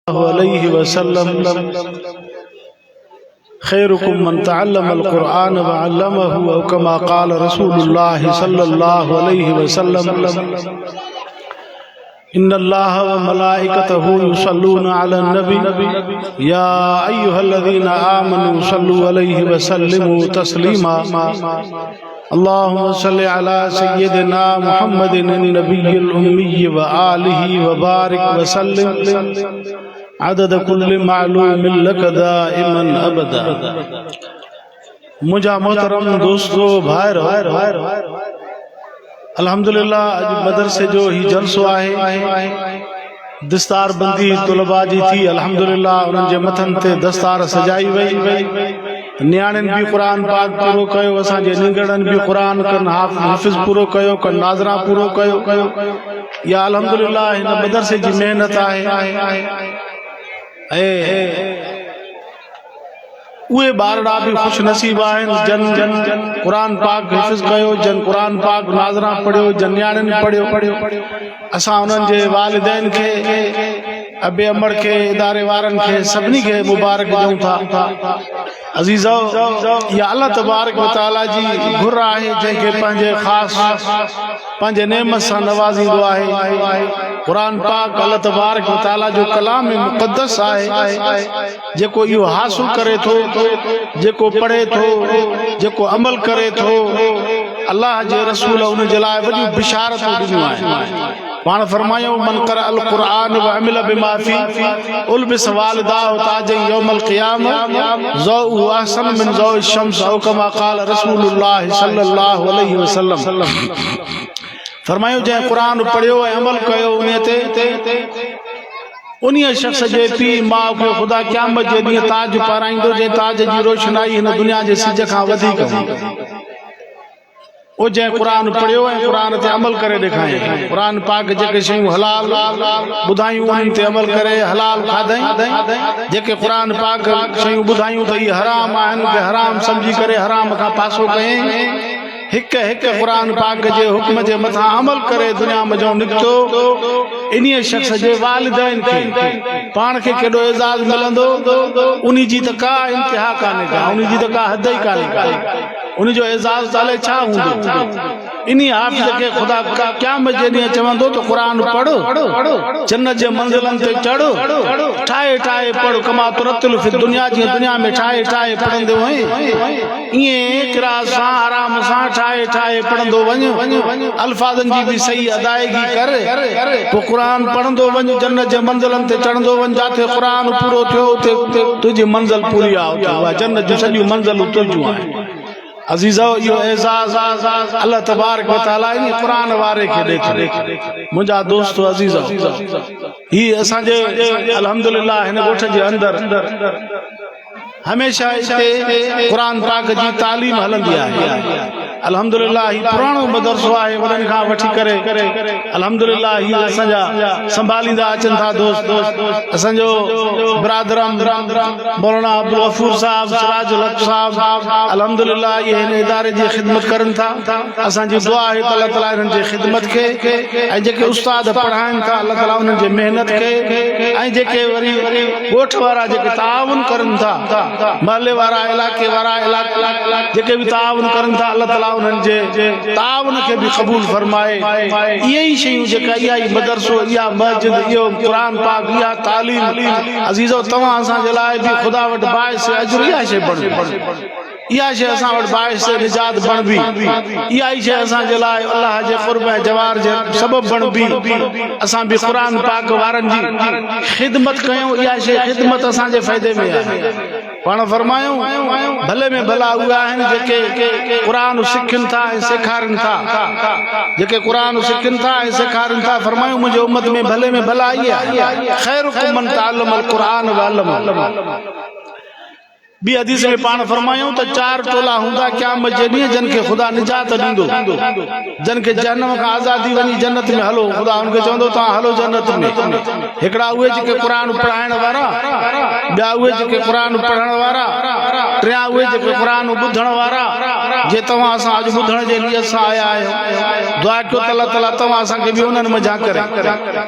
عليه وسلم خيركم من تعلم القرآن وعلمه أو كما قال رسول الله صلى الله عليه وسلم إن الله وملائكته يصلون على النبي يا أيها الذين آمنوا صلوا عليه وسلموا تسليما اللهم صل على سيدنا محمد النبي الأمي وآله وبارك وسلم عدد كل معلوم لك دائما أبدا मुझा मोहतरम दोस्तों भाइरो अल्हम्दुलिल्लाह अज मदरसे जो ही जलसो आहे दस्तार बंदी तुलबा जी थी अल्हम्दुलिल्लाह उन्हनि जे मथनि ते दस्तार सजाई वई न्याणिन भी कुरान पाक पूरो कयो असांजे निंगड़नि भी कुरान कन हाफिज पूरो कयो कन नाज़रा पूरो कयो या अल्हम्दुलिल्लाह हिन मदरसे जी मेहनत आहे उहे ॿारड़ा भी खुश नसीब आहिनि जन कुरान पाक हिफ़्ज़ कयो जन कुरान पाक नाज़रा पढ़ियो जन न्याणिन पढ़ियो असां उन्हनि जे वालिदैन खे अबे अमर के इदारे वारन के सभनी के मुबारक ॾियूं था अज़ीज़ो या अल्लाह तबारक व तआला जी घुर आहे जंहिंखे पंहिंजे ख़ासि पंहिंजे नेमत सां नवाज़ींदो आहे कुरान पाक अल्लाह तबारक व तआला जो कलाम मुक़द्दस आहे जेको इहो हासिल करे थो जेको पढ़े थो जेको अमल करे थो अल्लाह जे रसूल उन जे लाइ वॾियूं बिशारतूं ॾिनियूं आहिनि पाण फरमायो मन कर अल कुरान व अमिल बिमा फी उलबिस वालिदाहु ताज यौमल क़ियामा ज़ौ अहसन मिन ज़ौ शम्स औ कमा क़ाल रसूलुल्लाह सल्लल्लाहु अलैहि वसल्लम फरमायो जंहिं कुरान पढ़ियो ऐं अमल कयो उन ते उन्हीअ शख़्स जे पीउ माउ खे ख़ुदा क़यामत जे ॾींहुं ताज पाराईंदो जंहिं ताज जी रोशनाई हिन दुनिया जे सिज खां वधीक ओ जंहिं कुरान पढ़ियो ऐं कुरान ते अमल करे ॾेखारियईं कुरान पाक जेके शयूं हलाल ॿुधायूं उन्हनि ते अमल करे हलाल खाधई जेके कुरान पाक शयूं ॿुधायूं त इहे हराम आहिनि के हराम सम्झी करे हराम खां पासो कयईं हिक हिक कुरान पाक जे हुक्म जे मथां अमल करे दुनिया में जो निकितो इन्हीअ शख़्स जे वालिदैन खे पाण खे केॾो एज़ाज़ मिलंदो उन जी त का इंतिहा कान्हे का उन जी त का हद ई कान्हे उन जो एज़ाज़ ताले छा हूंदो इन्ही हाफ़िज़ खे ख़ुदा क़यामत जे ॾींहुं चवंदो त क़ुरान पढ़ जन्नत जे मंज़िलनि ते चढ़ ठाहे ठाहे पढ़ कमा तुरतिल फी दुनिया जीअं दुनिया में ठाहे ठाहे पढ़ंदो वञ ईअं क़िराअत सां आराम सां ठाहे ठाहे पढ़ंदो वञ अल्फाज़नि जी बि सही अदायगी कर पोइ क़ुरान पढ़ंदो वञ जन्नत जे मंज़िलनि ते चढ़ंदो वञ जिथे क़ुरान पूरो थियो उते तुंहिंजी मंज़िल पूरी आहे जन्नत जूं सॼियूं मंज़िलूं तुंहिंजूं आहिनि अज़ीज़ो इहो एज़ाज़ अल्लाह तबारक व तआला इन क़ुरान वारे खे ॾेखारे मुंहिंजा दोस्त अज़ीज़ो ही असांजे अल्हम्दुलिल्लाह हिन ॻोठ जे अंदरि हमेशा इते क़ुरान पाक जी तालीम हलंदी आहे अल्हम्दुलिल्लाह ही पुराणो मदरसो आहे वॾनि खां वठी करे अल्हम्दुलिल्लाह ही असांजा संभालींदा अचनि था दोस्त असांजो बिरादरम मौलाना अब्दुल गफूर साहब सिराजुल हक साहब अल्हम्दुलिल्लाह ये हिन इदारे जी ख़िदमत करनि था असांजी दुआ आहे त अल्लाह ताला हिननि जी ख़िदमत खे ऐं जेके उस्ताद पढ़ाइनि था अल्लाह ताला उन्हनि जी महिनत खे ऐं जेके वरी ॻोठ वारा जेके ताउन करनि था महले वारा इलाके वारा जेके भी ताउन करन था अल्लाह ताला उन्हनि जे ताउन खे भी क़बूल फरमाए इहे ही शयूं जेका इहा ही मदरसो इहा मस्जिद इहो कुरान पाक इहा तालीम अज़ीज़ो तव्हां असां जे लाइ भी खुदा वटि बाइस अजर इहा शइ बण इहा शइ असां वटि बाइस निजात बण बि इहा ही शइ असां जे लाइ अल्लाह जे क़ुर्ब ऐं जवार जे सबब बण बि असां भी कुरान पाक वारनि जी ख़िदमत कयूं इहा शइ ख़िदमत असां जे फ़ाइदे में आहे पाण फरमायूं भले में भला उहे आहिनि जेके क़ुरान सिखनि था ऐं सेखारनि था जेके क़ुरान सिखनि था ऐं सेखारनि था फरमायूं मुंहिंजे उम्मत में भले में भला इहा ख़ैरुकुम मन तअल्लमल क़ुरान व अल्लमहु बी हदीस में पाण फरमायूं त चार टोला हूंदा क़यामत जे ॾींहुं जिन खे ख़ुदा निजात ॾींदो जिन खे जहन्नम खां आज़ादी वञी जन्नत में हलो ख़ुदा उनखे चवंदो तव्हां हलो जन्नत में हिकिड़ा उहे जेके क़ुरान पढ़ाइण वारा ॿिया उहे जेके क़ुरान पढ़ण वारा टियां उहे जेके क़ुरान ॿुधण वारा जे तव्हां असां अॼु ॿुधण जे लिए असां आया आहियूं दुआ कयो त अल्लाह ताला तव्हां असांखे बि उन्हनि मज़ा करे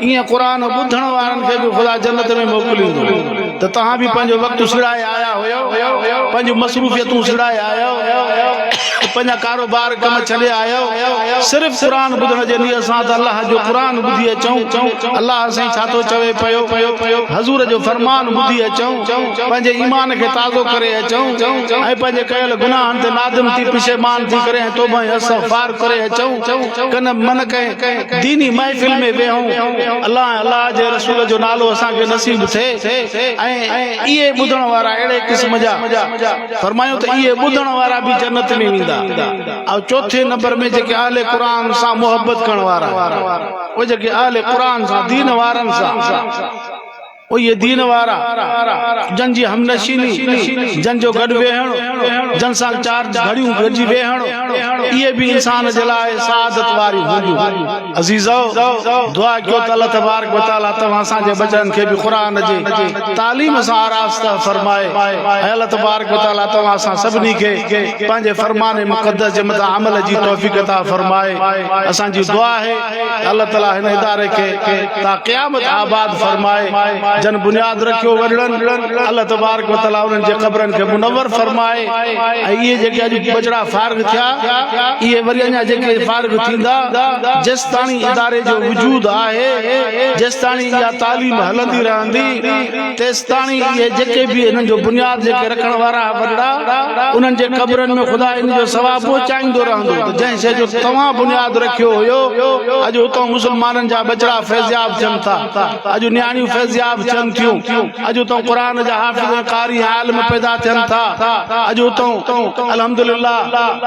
ईअं क़ुरान ॿुधण वारनि खे बि ख़ुदा जन्नत में मोकिलींदो त तव्हां बि पंहिंजो वक़्तु सिड़ाए आया हुयो पंहिंजूं मसरूफ़ियतूं सिड़ाए आयो पंहिंजा कारोबार कम छॾे आयो सिर्फ़ क़ुरान ॿुधण जे लिए असां त अल्लाह जो क़ुरान ॿुधी अचूं अल्लाह साईं छा थो चवे पियो हज़ूर जो फरमान ॿुधी अचूं पंहिंजे ईमान खे ताज़ो करे अचूं ऐं पंहिंजे कयल गुनाहनि ते नादिम थी पिशेमान थी करे तौबा इस्तग़फ़ार करे अचूं कन मन कंहिं दीनी महफ़िल में वेहूं अल्लाह जे रसूल जो नालो असांखे नसीब थिए ऐं इहे ॿुधण वारा अहिड़े क़िस्म जा फरमायूं त इहे ॿुधण वारा बि जन्नत में वेंदा ऐं चौथे नंबर में जेके अहले क़ुरान सां मोहब्बत करण वारा उहे जेके अहले क़ुरान सां दीन वारनि सां ये दीन वारा जन जी हमनशीनी जन जो गॾु वेहण जन सां चार घड़ियूं गॾिजी वेहण इहे बि इंसान जे लाइ सआदत वारी हूंदियूं अज़ीज़ो दुआ कयो त अल्लाह तबारक व तआला तव्हां असांजे बचनि खे बि क़ुरान जे तालीम सां आरास्ता फरमाए ऐं अल्लाह तबारक व तआला तव्हां असां सभिनी खे पंहिंजे फरमान मुक़द्दस जे मथां अमल जी तौफ़ीक़ अता फरमाए असांजी दुआ आहे अल्लाह ताला हिन इदारे खे ता क़यामत आबाद फरमाए जन बुनियाद रखियो वॾड़नि अल्लाह तबारक व तआला उन्हनि जे क़बरनि खे मुनव्वर फरमाए ऐं इहे जेके अॼु बजड़ा फारिग थिया इहे वरी अञा जेके फारिग थींदा जेसि ताणी इदारे जो वजूद आहे जेसि ताणी इहा तालीम हलंदी रहंदी तेसि ताणी इहे जेके बि हिननि जो बुनियाद जेके रखण वारा वॾड़ा उन्हनि जे क़बरनि में ख़ुदा इन जो सवाबु पहुचाईंदो रहंदो जंहिं शइ जो तव्हां बुनियाद रखियो हुयो अॼु हुतां मुस्लमाननि जा बचड़ा फैज़याब थियनि था अॼु नियाणियूं फैज़याब थियनि थियूं अॼु तो क़ुरान जा हाफ़िज़ कारी आलिम पैदा थियनि था अॼु तो अल्हम्दुलिल्लाह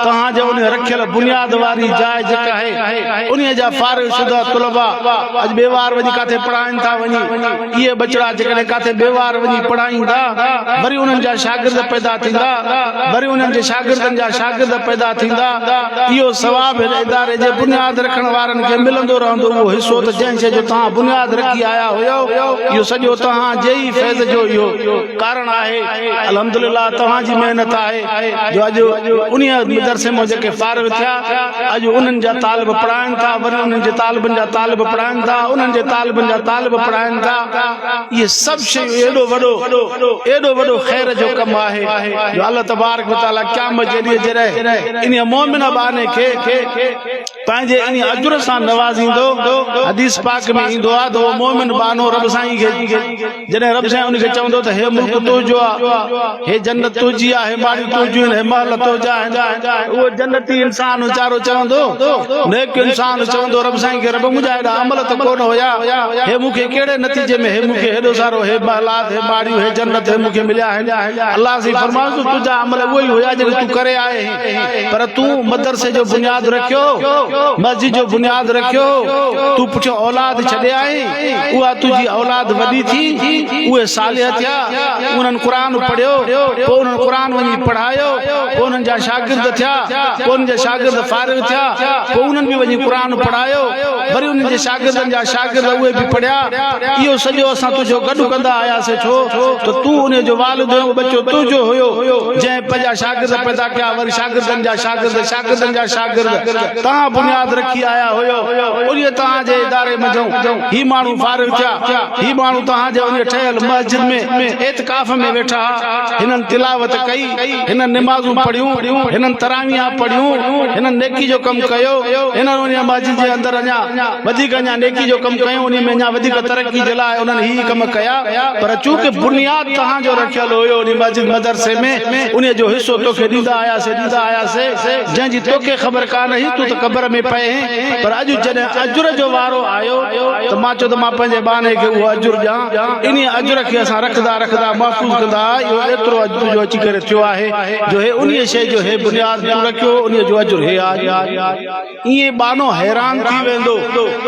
तव्हां जो उन रखियल बुनियाद वारी जाइ जेका आहे उन जा फारिग शुदा तलबा अॼु बेवार वञी काथे पढ़ाइनि था वञी इहे बचड़ा जेकॾहिं काथे बेवार वञी पढ़ाईंदा वरी उन्हनि जा शागिर्द पैदा थींदा वरी उन्हनि जे शागिर्दनि जा शागिर्द पैदा थींदा इहो सवाब हिन इदारे जे बुनियाद रखण वारनि खे मिलंदो रहंदो उहो हिसो त जंहिं शइ जो तव्हां बुनियाद रखी आया हुयो इहो सॼो तव्हां जे ई फैज़ जो इहो कारण आहे अल्हम्दुलिल्लाह तव्हां जी महिनत आहे जो अॼु उन मदरसे में जेके फारिग थिया अॼु उन्हनि जा तालिब पढ़ाइनि था वरी उन्हनि जे तालिबनि जा तालिब पढ़ाइनि था उन्हनि जे तालिबनि जा तालिब पढ़ाइनि था इहे सभु शयूं एॾो वॾो ख़ैर जो कमु आहे जो अल्लाह तबारक व तआला क़यामत जे ॾींहुं जॾहिं इन मोमिन बाने खे पंहिंजे इन अजुर सां नवाज़ींदो हदीस पाक में ईंदो आहे त उहो मोमिन बानो रब साईं खे जॾहिं रब साईं उनखे चवंदो त हे मुल्क तुंहिंजो आहे हे जन्नत तुंहिंजी आहे हे माड़ी तुंहिंजियूं आहिनि हे महल तुंहिंजा आहिनि उहो जन्नती इंसान वीचारो चवंदो नेक इंसान चवंदो रब साईं खे रब मुंहिंजा हेॾा अमल त कोन हुया हे मूंखे कहिड़े नतीजे में हे मूंखे हेॾो सारो हे महलात हे माड़ियूं हे जन्नत हे मूंखे मिलिया आहिनि अल्लाह साईं फरमायो त तुंहिंजा अमल उहे ई हुया जेके तूं करे आए पर तूं मदरसे जो बुनियाद रखियो मस्जिद जो बुनियाद रखियो तूं पुठियों औलाद छॾे आई उहा तुंहिंजी औलाद वॾी थी उहे सालिह थिया उन्हनि क़ुरान पढ़ियो पोइ उन्हनि क़ुरान वञी पढ़ायो पोइ उन्हनि जा शागिर्द थिया पोइ उन्हनि जा शागिर्द फारिग थिया पोइ उन्हनि बि वञी क़ुरान पढ़ायो वरी उन्हनि जे शागिर्दनि जा शागिर्द उहे बि पढ़िया इहो सॼो असां तुंहिंजो गॾु कंदा आयासीं छो त तूं उन जो वालिद हुयो बच्चो तुंहिंजो हुयो जंहिं पंहिंजा शागिर्द पैदा कया वरी शागिर्दनि जा शागिर्द तव्हां बुनियाद रखी आया हुयो उन तव्हांजे इदारे मंझो ही माण्हू फारिग थिया ही माण्हू तव्हांजे उन ठहियल मस्जिद में एतिकाफ़ में वेठा हिननि तिलावत कई हिननि निमाज़ूं पढ़ियूं हिननि तरावियां पढ़ियूं हिननि नेकी जो कमु कयो हिननि उन मस्जिद जे अंदरि अञा वधीक अञा नेकी जो कमु कयो उन में अञा वधीक तरक़ी जे लाइ उन्हनि ही कम कया पर चूंकि बुनियाद तव्हांजो रखियल हुयो उन मस्जिद मदरसे में उन जो हिसो तोखे ॾींदा आयासीं जंहिंजी तोखे ख़बर कान हुई तूं त क़बर में पए पर अॼु जॾहिं अजुर जो वारो आयो त मां चयो त मां पंहिंजे बाने खे उहो अजुर ॾियां इन अजुर खे असां रखदा महफ़ूज़ कंदा इहो एतिरो अजुर जो अची करे थियो आहे जो हे उन शइ जो हे बुनियाद तूं रखियो उन जो अजुर हे ईअं बानो हैरान थी वेंदो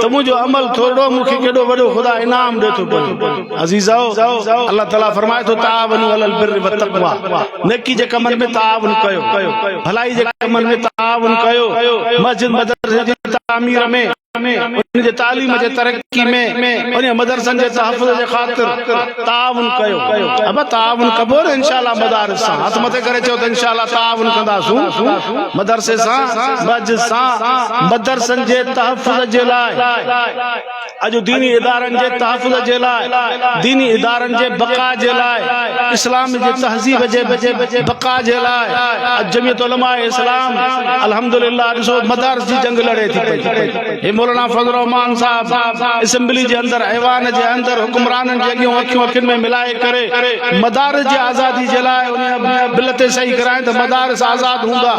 त मुंहिंजो अमल थोरो मूंखे केॾो वॾो ख़ुदा इनाम ॾे थो पियो अज़ीज़ो अल्लाह ताला फरमाए थो तावनु अलल बिर्रि व तक़वा नेकी जे कमनि में तावुन कयो भलाई जे कमनि में तावुन कयो मस्जिद मदरसे जी तामीर में उन जे तालीम जे तरक्की में उन मदरसन जे तहफ़्फ़ुज़ जे ख़ातिर ताउन कयो। अब ताउन कबो न इंशाअल्लाह मदारिस सां हथ मथे करे चओ त इंशाअल्लाह ताउन कंदासूं मदरसे सां मस्जिद सां मदरसन जे तहफ़्फ़ुज़ जे लाइ अॼु दीनी इदारनि जे तहफ़्फ़ुज़ जे लाइ दीनी इदारनि जे बक़ा जे लाइ इस्लाम जे तहज़ीब जे बक़ा जे लाइ जमीयत उलमा इस्लाम अल्हम्दुलिल्लाह ॾिसो मदारिस जी जंग लड़े थी पई। मौलाना फजल रहमान साहब असेंबली जे अंदर ऐवान जे अंदर हुक्मराननि जे अॻियों अखियूं अखियुनि में मिलाए करे मदारिस जी आज़ादी जे लाइ उन बिल ते सही कराइनि त मदारिस आज़ाद हूंदा।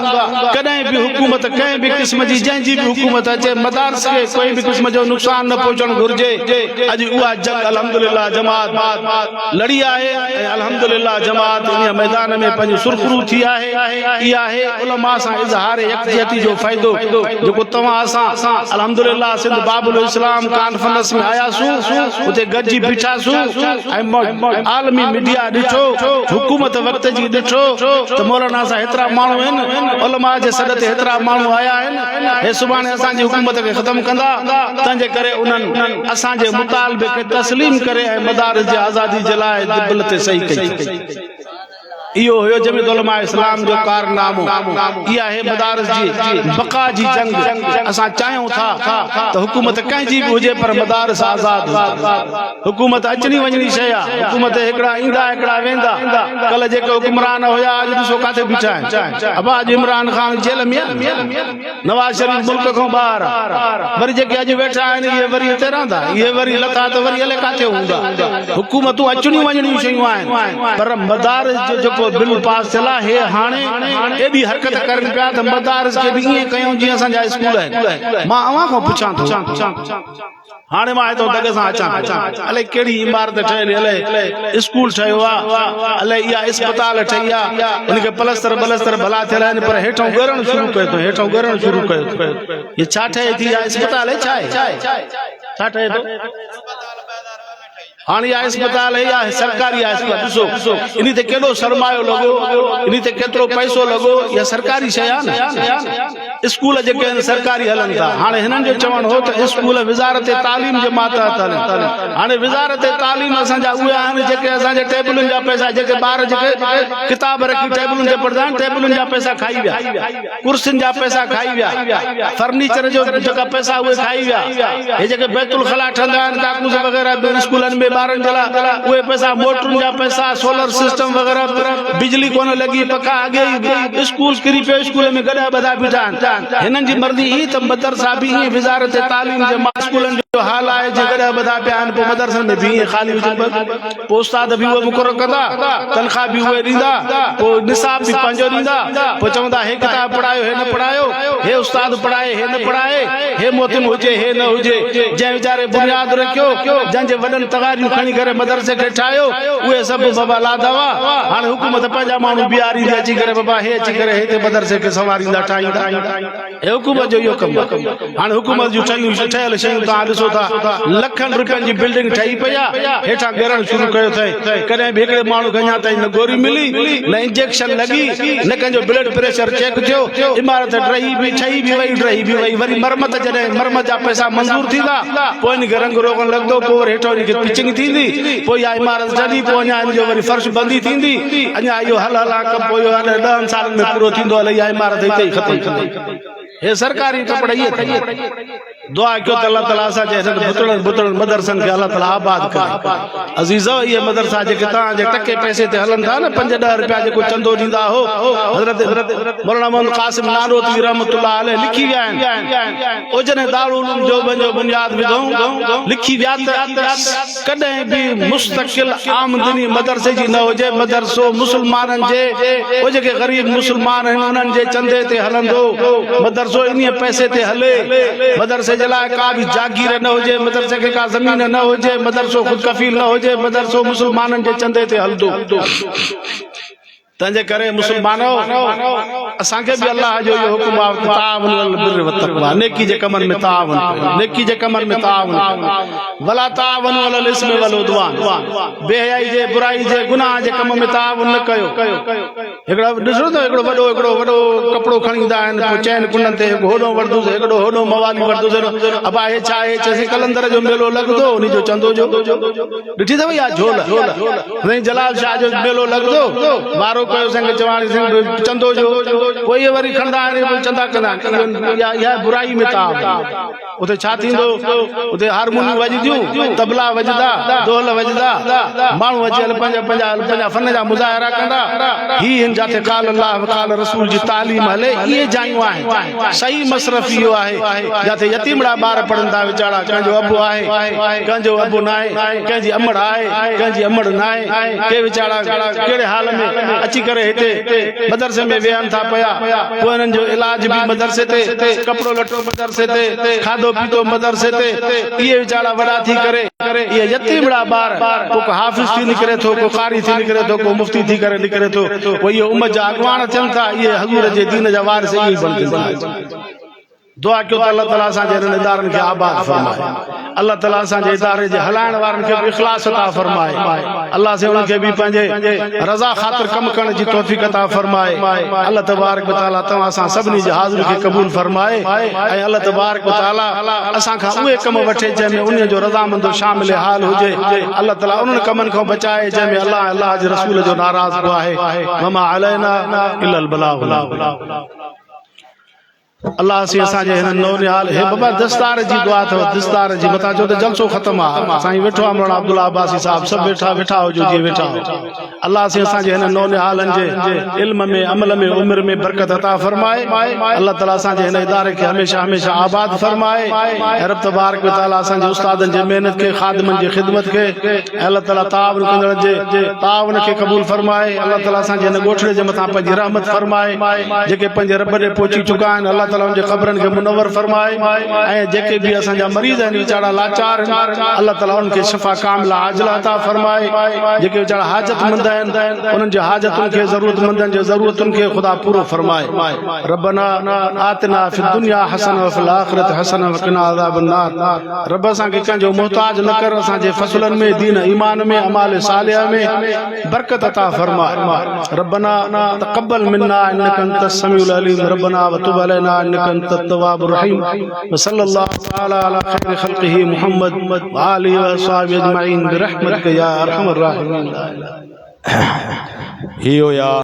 कॾहिं बि हुकूमत कंहिं बि क़िस्म जी जंहिंजी बि हुकूमत अचे मदारिस खे कोई बि क़िस्म जो नुक़सान न पहुचणु घुर्जे। अॼु उहा जंग अल्हम्दुलिल्लाह जमात लड़ी आहे ऐं अल्हम्दुलिल्लाह जमात इन मैदान में पंहिंजी सुरखरू थी आहे। इहा आहे उलमा सां इज़हार यकजहती जो फ़ाइदो जेको तव्हां असां अल्हम्दुलिल्लाह सिंध बाबुल इस्लाम कॉन्फ्रेंस में आयासूं उते गॾिजी बीठासूं ऐं आलमी मीडिया ॾिठो हुकूमत वक़्त जी ॾिठो त मौलाना सां हेतिरा माण्हू आहिनि उलमा जे सॾ ते हेतिरा माण्हू आया आहिनि हे सुभाणे असांजी हुकूमत खे ख़तमु कंदा। तंहिंजे करे उन्हनि असांजे मुतालबे खे तस्लीम करे ऐं मदारिस जी आज़ादी जे लाइ बिल ते सही कई। इहो हुयो जमीयत उलमा इस्लाम जो कारनामो। इहा आहे मदारिस जी बक़ा जी जंग। असां चाहियूं था त हुकूमत कंहिंजी बि हुजे पर मदारिस आज़ाद हुजे। हुकूमत अचणी वञणी शइ आहे। हुकूमत हिकिड़ा ईंदा हिकिड़ा वेंदा। कल्ह जेके हुक्मरान हुया अॼु ॾिसो किथे बीठा आहिनि। अब अॼु इमरान ख़ान जेल में नवाज़ शरीफ़ मुल्क खां ॿाहिरि वरी जेके अॼु वेठा आहिनि इहे वरी हिते रहंदा इहे वरी लथा त वरी अलाए किथे हूंदा। हुकूमतूं अचणियूं वञणियूं शयूं आहिनि पर मदारिस जो बिल पास चला है हाणे एडी हरकत करन पिया त मदारिस के भी ये कयूं जी असा स्कूल है। मां अवा को पूछा तो हाणे मां तो दग सा अचा अले केड़ी इमारत ठहल अले स्कूल ठयो आ अले या अस्पताल ठया उनके प्लास्टर भला थियल आहिनि पर हेठों गरण शुरू कयो ये छा ठहे थी अस्पताल है छा ठहे तो हाँ या अस्पताल है या सरकारी अस्पताल ॾिसो इन ते केॾो सरमायो लॻो इन ते केतिरो पैसो लॻो या सरकारी शइ आहे न। स्कूल जेके आहिनि सरकारी हलनि था। हाणे हिननि जो चवणु हो त स्कूल विज़ारत तालीम जे मातहत हलनि। हाणे विज़ारत तालीम असांजा उहे आहिनि जेके असांजे टेबलुनि जा पैसा जेके ॿार जेके किताब रखी टेबलुनि ते पढ़ंदा आहिनि टेबलुनि जा पैसा खाई विया कुर्सियुनि जा पैसा खाई विया फर्नीचर जो जेका पैसा उहे खाई विया हे जेके बैतुल खला ठहंदा आहिनि काकूस वग़ैरह स्कूलनि में ॿारनि जे लाइ उहे पैसा मोटरुनि जा पैसा सोलर सिस्टम वग़ैरह बिजली कोन लॻी पका अॻे स्कूल किरी पियो स्कूल में गॾा ॿधा बीठा आहिनि। हिननि जी मर्ज़ी ही त मदरसा बि ईअं विज़ारत तालीम जे स्कूलनि जो हाल आहे जे गॾा ॿधा पिया आहिनि पोइ मदरसनि में बि ईअं ख़ाली पोइ उस्ताद बि उहे मुक़ररु कंदा तनख़्वाह बि उहे ॾींदा पोइ निसाब बि पंहिंजो ॾींदा पोइ चवंदा हे किताब पढ़ायो हे न पढ़ायो हे उस्ताद पढ़ाए हे न पढ़ाए हे मोहतिम हुजे हे न हुजे जंहिं वीचारे बुनियाद रखियो जंहिंजे वॾनि तगारियूं खणी करे मदरसे खे ठाहियो उहे सभु बाबा लादवा हाणे हुकूमत पंहिंजा माण्हू बीहारींदी अची करे बाबा हे अची करे हिते मदरसे खे संवारींदा ठाहींदा हे हुकूमत जो इहो कमु हाणे हुकूमत जूं शयूं ठहियल शयूं तव्हां ॾिसो था लखनि रुपयनि जी बिल्डिंग ठही पई आहे हेठां गिरण शुरू कयो अथई कॾहिं बि हिकिड़े माण्हू खे अञा ताईं न गोरी मिली न इंजेक्शन लॻी न कंहिंजो ब्लड प्रेशर चेक थियो इमारत ठही बि वई वरी मरमत जॾहिं मरमत जा पैसा मंज़ूर थींदा पोइ इन खे रंग रोगन लॻंदो पोइ हेठों इन खे पिचिंग थींदी पोइ इहा इमारत ठही पोइ अञा इन जो वरी फर्श बंदी थींदी अञा इहो हल पोइ 10 सालनि में पूरो थींदो हले इहा इमारत हिते ई ख़तमु थींदी। हे सरकारी कपड़ा ये दुआ क्यों अल्लाह ताला सा जैसे बुतड़न मदरसन के अल्लाह ताला आबाद करे। अजीजो ये मदरसा जे ता जे टके पैसे ते हलन था न 5-10 रुपया जे को चंदो दींदा हो हजरत मौलाना मोहम्मद कासिम नानोतवी रहमतुल्लाह अलैह लिखी विया आहिनि ओजने दारुल उलूम जो बंजो बुनियाद विधो लिखी विया त कदे भी मुस्तकिल आमदनी मदरसे जी न होजे मदरसो मुसलमानन जे ओ जेके गरीब मुसलमान आहिनि उन्हनि जे चंदे ते हलंदो मदरसो इन पैसे ते हले मदरसे जे लाइ का भी जागीर न होजे मदरसे के का जमीन न होजे मदरसो खुद कफील न होजे मदरसो मुसलमानन जे चंदे ते हलदो तंहिंजे करे मुस्लमानो असांखे बि अल्लाह जो इहो हुकुम आहे ताअवुन अलल बिर्रि वत्तक़वा, नेकी जे कमनि में ताअवुन कयो, नेकी जे कमनि में ताअवुन कयो। वला ताअवुन अलल इस्मि वल उद्वान, बेहयाई जे बुराई जे गुनाह जे कम में ताअवुन न कयो। हिकिड़ो ॾिसो त हिकिड़ो वॾो कपिड़ो खणी ईंदा आहिनि, पोइ चइनि कुंडनि ते होॾो वठंदुसि, हिकिड़ो होॾो मवाली वठंदुसि, अबा हे छा आहे, चएसि कलंदर जो मेलो लॻंदो, उन जो चंदो जो ॾिठी अथव या झोल, साईं जलाल शाह जो मेलो लॻंदो, वारो कयो संग चवाणी सिंह चंदो जो, पोइ वरी खणंदा आहिनि चंदा कंदा आहिनि, इहा बुराई में ताअवुन। उते छा थींदो, उते हारमोनियम वॼंदियूं, तबला वॼंदा, ढोल वॼंदा, माण्हू अची पंहिंजा फन जा मुज़ाहिरा कंदा, ही हिन जाते क़ाल अल्लाह व क़ाल रसूल जी तालीम हले, इहे जायूं आहिनि। सही मसरफ़ इहो आहे जाते यतीमड़ा ॿार पढ़ंदा वीचारा, कंहिंजो अबु आहे, कंहिंजो अबु न आहे, कंहिंजी अमड़ आहे, कंहिंजी अमड़ न आहे, के वीचारा कहिड़े हाल में अची करे हिते मदरसे में वेहनि था पिया, पोइ हिननि जो इलाज बि मदरसे ते, कपिड़ो लटो मदरसे ते, खाधो पीतो मदरसे ते, इहे वीचारा वॾा थी करे इहे यतीमड़ा ॿार, को हाफ़िज़ थी निकिरे थो, को कारी थी निकिरे थो, को मुफ्ती थी करे निकिरे थो, पोइ इहे उम्मत जा अॻवान थियनि था, इहे हज़ूर जे दीन जा वारिस ई बणजंदा। दुआ कयो त अल्लाह ताला असांजे हिननि इदारनि खे आबाद फरमाए, अल्लाह ताला असांजे इदारे जे हलाइण वारनि खे बि इख़लास अता फरमाए, अल्लाह से उन्हनि खे बि पंहिंजे रज़ा ख़ातिर कमु करण जी तौफ़ीक़ अता फरमाए। अल्लाह तबारक व तआला तव्हां असां सभिनी जी हाज़िरी खे क़बूल फरमाए, ऐं अल्लाह तबारक व तआला असांखां उहे कम वठे जंहिंमें उन जो रज़ामंद शामिल हाल हुजे। अल्लाह ताला उन्हनि कमनि खां बचाए जंहिंमें अल्लाह जे रसूल जो नाराज़ को आहे। वमा अलैना इल्लल बलाग। अल्लाह से असांजे हिन नौनिहाल हे बाबा दस्तार जी दुआ अथव, दस्तार जी मथां चओ त जलसो ख़तम आहे, साईं वेठो आहे मौलाना अब्दुल्ला अब्बासी साहब, सभु वेठा हुजो जीअं वेठा हो। अल्लाह से असांजे हिन नौनिहालनि जे इल्म में, अमल में, उम्र में बरकत अता फरमाए। अल्लाह ताला असांजे हिन इदारे खे हमेशा हमेशा आबाद फरमाए। रब तबारक व तआला असांजे उस्तादनि जे महिनत खे, ख़ादिमनि जी ख़िदमत खे, अल्लाह ताला ताउन कंदड़नि जे ताउन खे क़बूल फरमाए। अल्लाह ताला असांजे हिन ॻोठड़े जे मथां पंहिंजी रहमत फरमाए। जेके पंहिंजे रब ॾे पहुची चुका आहिनि अल्लाह ताला उनजे क़ब्रनि खे मुनव्वर फरमाए, ऐं जेके बि असांजा मरीज़ आहिनि वीचारा लाचार अल्लाह ताला उन्हनि खे शिफ़ा कामिला आजिला अता फरमाए। जेके वीचारा हाजतमंद आहिनि उन्हनि जे हाजतुनि खे, ज़रूरतमंदनि जे ज़रूरतुनि खे ख़ुदा पूरो फरमाए। रब्बना आतिना फ़िद दुनिया हसना व फ़िल आख़िरति हसना व क़िना अज़ाबन नार। रब असांखे कंहिंजो मोहताज न कर, असांजे फ़सलनि में, दीन ईमान में, अमाल सालिहा में बरकत अता फरमाए। रब्बना तक़ब्बल मिन्ना इन्नका अंतस समीउल अलीम। रब्बना व तुब अलैना इन्नका अंतत तव्वाबुर रहीम। व सल्लल्लाहु तआला अला खैरि खल्क़िही मुहम्मद व आलिहि व अस्हाबिहि अजमईन बिरहमतिका या अरहमर राहिमीन।